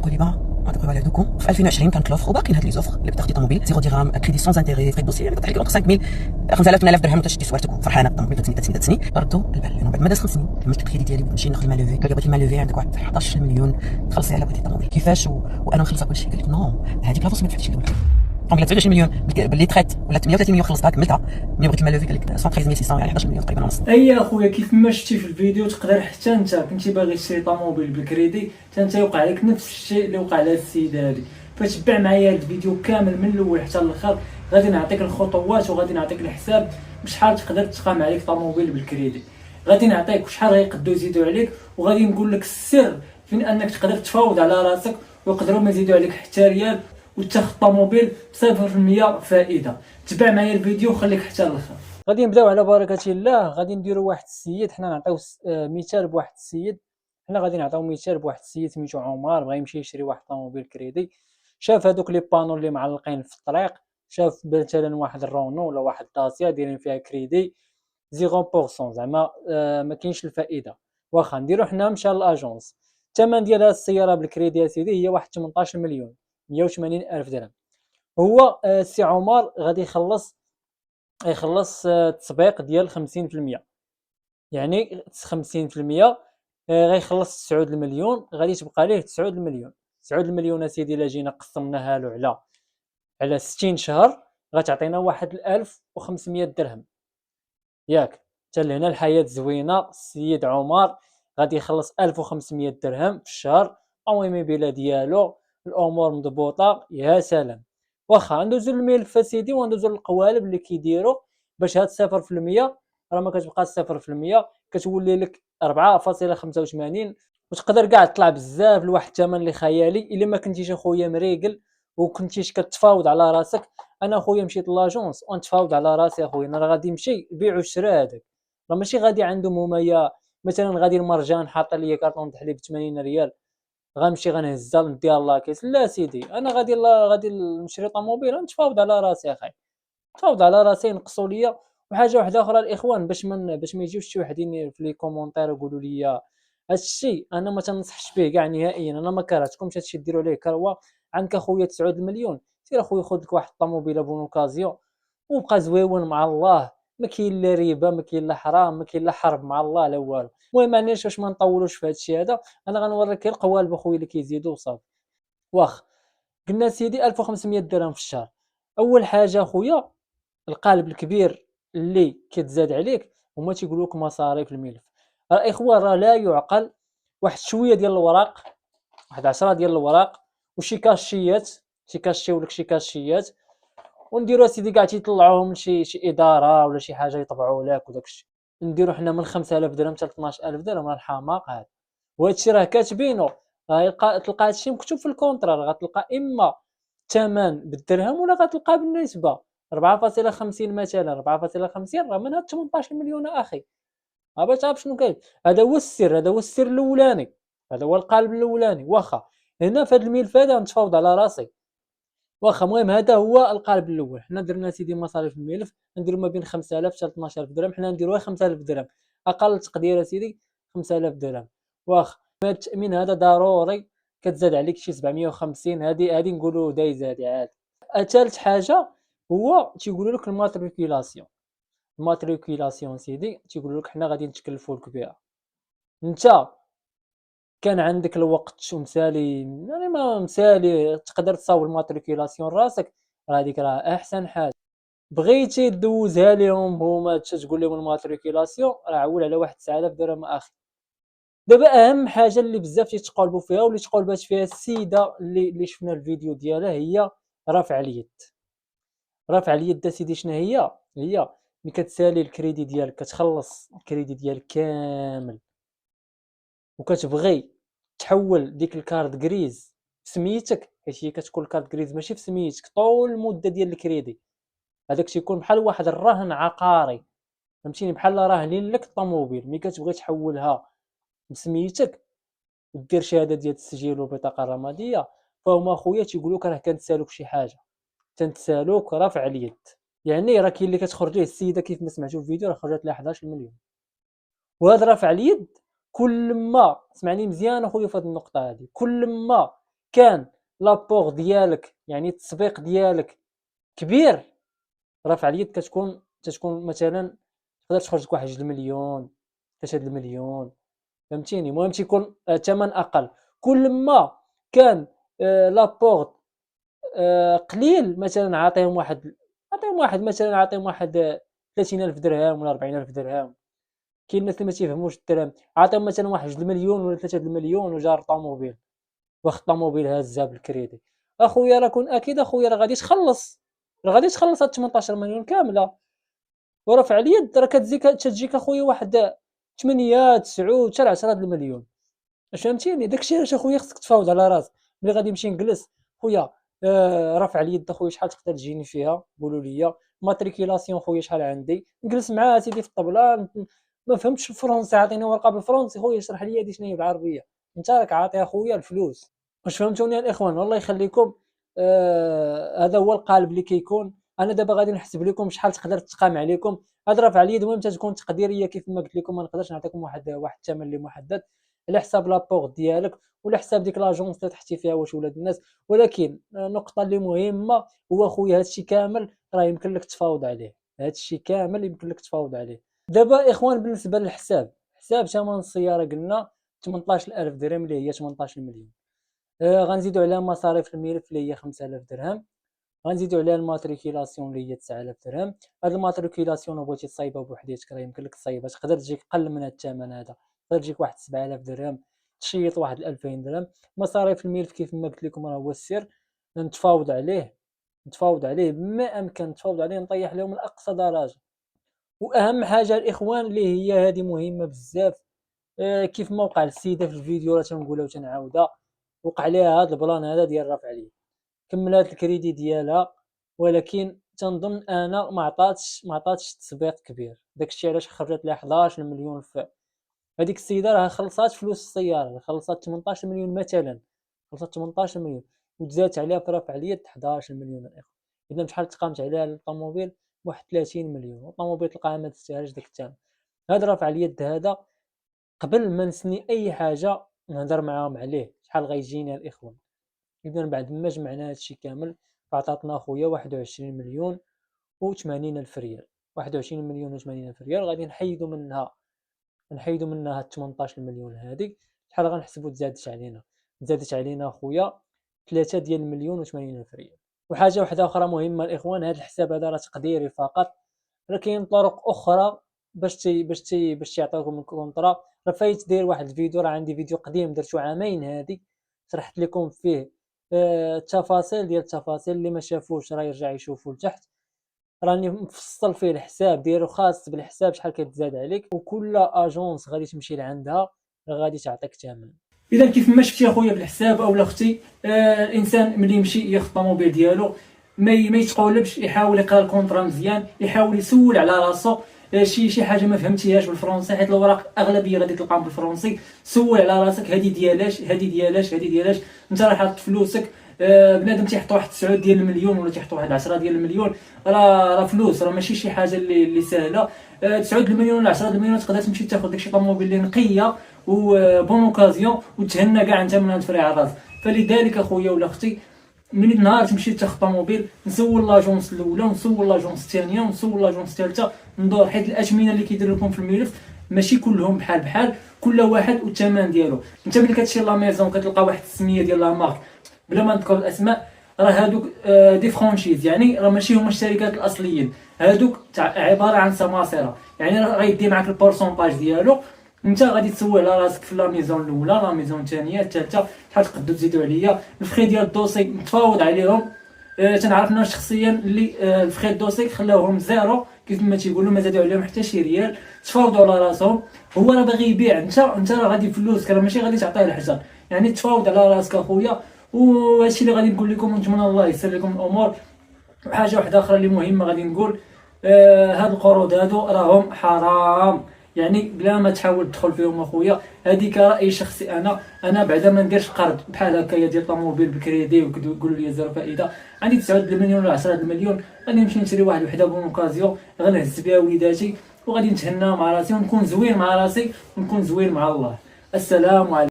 تقولي ما تقولي على هذوكم في 2020 كانت لوفر وباقيين هاد لي زوفر اللي بتاخدي طوموبيل 0 درهم كريدي سون انتيري في الدوسي يعني كتحل لك 5000 5000 8000 درهم تشتي سوارتك وفرحانه الطوموبيل تسني ردوا البال لانه بعد ما داز 5 سنين كملت الكريدي ديالي نمشي ناخذ المال لوفي قال لي بغيتي المال لوفي عندك واحد 11 مليون تخلصي على بغيتي الطوموبيل كيفاش وانا نخلص كل شيء قال لك نو هذيك لافوس ما دفعتيش الاولى طوموبيل 29 مليون باللي تخيت ولا 38 مليون خلصتها كملتها ملي بغيت المال لوفي قال لك 113600 يعني 11 مليون تقريبا ونص. اي اخويا كيف ما شفتي في الفيديو تقدر حتى انت كنتي باغي تشري طوموبيل بالكريدي حتى انت يوقع لك نفس الشيء اللي وقع لهاد السيده هادي. فتبع معايا الفيديو كامل من الاول حتى الاخر، غادي نعطيك الخطوات وغادي نعطيك الحساب بشحال تقدر تقام عليك طوموبيل بالكريدي، غادي نعطيك شحال غيقدروا يزيدوا عليك، وغادي نقول لك السر فين انك تقدر تفاوض على راسك ويقدروا ما يزيدوا عليك حتى ريال وتاخذ طوموبيل ب 0% فائده. تبع معايا الفيديو وخليك حتى الاخر. غادي نبداو على بركه الله. غادي نديروا واحد السيد، حنا نعطيو مثال بواحد السيد، حنا غادي نعطيو مثال بواحد السيد سميتو عمر بغا يمشي يشري واحد طوموبيل كريدي. شاف هذوك لي بانو اللي معلقين في الطريق، شاف مثلا واحد الرونو ولا واحد داسيا دايرين فيها كريدي 0% زعما ما كاينش الفائده. واخا نديرو حنا مشى لاجونس، الثمن ديال هاد السياره بالكريدي يا سيدي هي واحد 18 مليون 180 الف درهم. هو السي عمر غادي يخلص التسبيق ديال 50%، يعني 50% غيخلص 9 المليون، غادي تبقى ليه 9 المليون. 9 المليون اسيدي الا جينا قسمناها له على 60 شهر غتعطينا واحد 1500 درهم ياك. حتى لهنا الحياه زوينه. السيد عمر غادي يخلص 1500 درهم في الشهر، المهم بلا ديالو الامور مضبوطه يا سلام. واخا ندوزو للملف اسيدي وندوزو للقوالب اللي كيديروا باش هاد 0% راه ما كتبقاش 0%، كتولي لك 4.85، وتقدر كاع تطلع بزاف لواحد الثمن اللي خيالي الا ما كنتيش اخويا مريقل وكنتيش كتفاوض على راسك. انا اخويا مشيت لاجونس ونتفاوض على راسي اخويا، انا غادي نمشي بيع وشرا هذاك، راه ماشي غادي عنده مميا مثلا غادي المرجان حاط لي كارطون د حليب 80 ريال غنمشي غنهزها نديها لاكيس. لا سيدي انا غادي نشري طوموبيل نتفاوض على راسي اخاي، نتفاوض على راسي نقصوا ليا. وحاجه واحده اخرى الاخوان باش ما يجيوش شي وحدين في لي كومونتير يقولوا لي هادشي انا ما تنصحش به كاع نهائيا، انا ما كرهتكمش هادشي ديروا عليه كروه. عندك اخويا 9 المليون سير اخويا خذ لك واحد الطوموبيل بون اوكازيون وبقى زويون مع الله، ما كاين لا ريبه ما كاين لا حرام ما كاين لا حرب مع الله لا والو. المهم معليش واش ما نطولوش في هادشي هذا، انا غنوريك القوالب اخويا اللي كيزيدوا وصافي. واخ قلنا سيدي 1500 درهم في الشهر. اول حاجه اخويا القالب الكبير اللي كتزاد عليك هما تيقولوا لك مصاريف الملف. الاخوه راه لا يعقل واحد شويه ديال الوراق، واحد 10 ديال الوراق وشي كاشيات، شي كاشي ولا شي كاشيات، ونديروا سيدي كاع تيطلعوهم لشي اداره ولا شي حاجه يطبعوا لك وداكشي. نديروا حنا من 5000 درهم حتى 12000 درهم، راه الحماق هذا. وهادشي راه كاتبينو، تلقى هادشي مكتوب في الكونطرا، غتلقى اما الثمن بالدرهم ولا غتلقى بالنسبه 4.50 مثلا. 4.50 راه من هاد 18 مليون اخي. باش تعرف شنو كاين، هذا هو السر، هذا هو السر الاولاني، هذا هو القالب الاولاني. واخا هنا في هذا الملف هذا نتفاوض على راسي. واخا المهم هذا هو القالب الاول. حنا درنا سيدي مصاريف الملف نديرو ما بين 5000 حتى 12000 درهم، حنا نديروها 5000 درهم اقل تقدير سيدي 5000 درهم. واخا التامين هذا ضروري كتزاد عليك شي 750، هذه نقولوا دايزه هذه عاد. ثالث حاجه هو تيقولوا لك الماتريكولاسيون. الماتريكولاسيون سيدي تيقولوا لك حنا غادي نتكلفوا لك بها. انت كان عندك الوقت ومسالي يعني ما مسالي تقدر تصاوب الماتريكولاسيون راسك، راه هذيك راه احسن حاجه. بغيتي دوزها لهم هما تقول لهم الماتريكولاسيون راه عول على واحد 9000 درهم اخي. دابا اهم حاجه اللي بزاف تيتقالبوا فيها واللي تقالبات فيها السيده اللي شفنا الفيديو ديالها هي رفع اليد. رفع اليد سيدي شنو هي ملي كتسالي الكريدي ديالك كتخلص الكريدي ديالك كامل وكتبغي تحول ديك الكارد كريز بسميتك، حيت هي كتكون الكارد كريز ماشي في سميتك طول المده ديال الكريدي، هذاك تيكون بحال واحد الرهن عقاري فهمتيني، بحال راهنين لك الطوموبيل. ملي كتبغي تحولها بسميتك ودير شهاده ديال التسجيل والبطاقه الرماديه فهما خويا تيقولوا لك راه كنتسالوك شي حاجه، تنتسالوك رفع اليد. يعني راه كاين اللي كتخرج ليه السيده كيف ما سمعتوا في الفيديو راه خرجت لها 11 مليون. وهذا رفع اليد كل ما سمعني مزيان اخويا في هذه النقطه هذه، كل ما كان لابور ديالك يعني التسبيق ديالك كبير، راه في اليد كتكون مثلا تقدر تخرج لك واحد 2 مليون 3 المليون، فهمتيني. المهم تيكون الثمن اقل. كل ما كان لابور قليل، مثلا عطيهم واحد 30,000 درهم ولا 40,000 درهم. كاين الناس اللي ما تيفهموش الدرهم، عطيهم مثلا واحد 2 المليون ولا 3 المليون وجار طوموبيل، واخد الطوموبيل هازها بالكريدي. اخويا راه كون اكيد اخويا راه غادي تخلص هاد 18 مليون كامله، وراه في اليد راه كتجيك اخويا واحد 8 9 حتى ل 10 المليون. اش فهمتيني؟ داكشي علاش اخويا خصك تفاوض على راسك. ملي غادي نمشي نجلس خويا، رافع اليد اخويا شحال تقدر تجيني فيها؟ قولوا لي. ماتريكيلاسيون خويا شحال عندي؟ نجلس معاه سيدي في الطبله، ما فهمتش الفرنسي عطيني ورقه بالفرنسي خويا اشرح لي هادي شنو هي بالعربيه. انت راك عاطي اخويا الفلوس. واش فهمتوني الاخوان؟ والله يخليكم. هذا هو القالب اللي كيكون. انا دابا غادي نحسب لكم شحال تقدر تقام عليكم. هاد رافع اليد المهم تكون تقديريه كيف ما قلت لكم، ما نقدرش نعطيكم واحد الثمن اللي محدد على حساب لابور ديالك وعلى حساب ديك لاجونس اللي تحتي فيها واش ولاد الناس. ولكن النقطه اللي مهمه هو خويا هادشي كامل راه يمكن لك تفاوض عليه. هادشي كامل يمكن لك تفاوض عليه. دابا اخوان بالنسبه للحساب، حساب ثمن السياره قلنا 18,000 درهم اللي هي 18 مليون. غنزيدو على مصاريف الملف اللي هي 5,000 درهم. غنزيدو عليها الماتريكيلاسيون اللي هي 9,000 درهم. هاد الماتريكيلاسيون بغيتي تصايبها بوحديتك راه يمكن لك تصايبها، تقدر تجيك قل من هاد الثمن هذا، تقدر تجيك واحد 7,000 درهم، تشيط واحد 2,000 درهم. مصاريف الملف كيف ما قلت لكم راه هو السر. نتفاوض عليه بما امكن، نتفاوض عليه نطيح لهم لاقصى درجه. واهم حاجه الاخوان اللي هي هذه مهمه بزاف، كيف ما وقع للسيده في الفيديو راه تنقولها وتنعاودها، وقع ليها هذا البلان هذا ديال رفع اليد. كملات الكريدي ديالها، ولكن تنظن انا ما عطاتش تسبيق كبير. داكشي علاش خرجت لها 11 مليون. في هذيك السيده راه خلصات فلوس السياره، خلصات 18 مليون مثلا، خلصات 18 مليون وتزادت عليها في رفع اليد 11 مليون الاخوه. اذا شحال تقامت عليها الطوموبيل؟ واحد 30 مليون. والطوموبيل تلقاها ما تستاهلش داك الثمن. هذا رفع اليد هذا قبل ما نسني اي حاجه نهضر معاهم عليه شحال غيجيني الاخوان. اذا بعد ما جمعنا هادشي كامل فعطاتنا خويا 21 مليون و80 الف ريال. 21 مليون و80 الف ريال غادي نحيدو منها 18 مليون هذيك. شحال غنحسبوا تزادت علينا خويا 3 ديال المليون و80 الف ريال. وحاجه واحده اخرى مهمه الاخوان، هذا الحساب هذا راه تقديري فقط، راه كاين طرق اخرى باش يعطيوكم الكونطرا. راه فايت داير واحد الفيديو، راه عندي فيديو قديم درتو عامين هذه، شرحت لكم فيه التفاصيل اللي ما شافوش راه يرجع يشوفوا لتحت. راني مفصل فيه الحساب ديالو خاص بالحساب شحال كتزاد عليك، وكل اجونس غادي تمشي لعندها غادي تعطيك ثمن. اذا كيف ما شفتي اخويا بالحساب اولا اختي، الانسان ملي يمشي ياخذ الطوموبيل ديالو ما يتقولبش، يحاول يقرا الكونطرا مزيان، يحاول يسول على راسو شي حاجه ما فهمتيهاش بالفرنسي، حيت الاوراق اغلبيه غادي تلقاهم بالفرنسي. سول على راسك هذه ديالاش. انت راه حاط فلوسك، بنادم تيحط واحد 9 ديال المليون ولا تيحط واحد 10 ديال المليون، راه فلوس، راه ماشي شي حاجه اللي سهله. 9 المليون ولا 10 المليون تقدر تمشي تاخذ داكشي طوموبيل اللي نقيه وبون اوكازيون وتهنى كاع انت من هاد الفري على راسك. فلذلك اخويا ولا اختي، من نهار تمشي تاخذ طوموبيل نسول لاجونس الاولى ونسول لاجونس الثانيه ونسول لاجونس الثالثه، ندور، حيت الاثمنه اللي كيديروا لكم في الملف ماشي كلهم بحال، كل واحد والثمن ديالو. انت ملي كتمشي لا ميزون كتلقى واحد السميه ديال لا مارك بلا ما نذكر الاسماء، راه هادوك دي فرانشيز، يعني راه ماشي هما الشركات الاصليين، هادوك عباره عن سماسره، يعني راه غيدي معاك البورسونطاج ديالو. انت غادي تسوي على راسك في لا ميزون الاولى، لا ميزون الثانيه، الثالثه، شحال تقدروا تزيدوا عليا. الفخي ديال الدوسي نتفاوض عليهم. تنعرف انا شخصيا اللي الفخي الدوسي خلاوهم زيرو كيف ما تيقولوا، ما زادوا عليهم حتى شي ريال. تفاوضوا على راسهم، هو راه باغي يبيع، انت راه غادي فلوسك، راه ماشي غادي تعطيه الحجر. يعني تفاوض على راسك اخويا. وهادشي اللي غادي نقول لكم، ونتمنى الله يسر لكم الامور. وحاجه واحده اخرى اللي مهمه غادي نقول، هاد القروض هادو راهم حرام، يعني بلا ما تحاول تدخل فيهم اخويا. هذيك راي شخصي، انا بعدا ما نديرش قرض بحال هكايا ديال طوموبيل بكريدي ويقولوا لي زيرو فائده. عندي 9 المليون ولا 10 المليون، غادي نمشي نشري واحد الوحده بون اوكازيون، غنهز بها وليداتي وغادي نتهنى مع راسي ونكون زوين مع راسي ونكون زوين مع الله. السلام عليكم.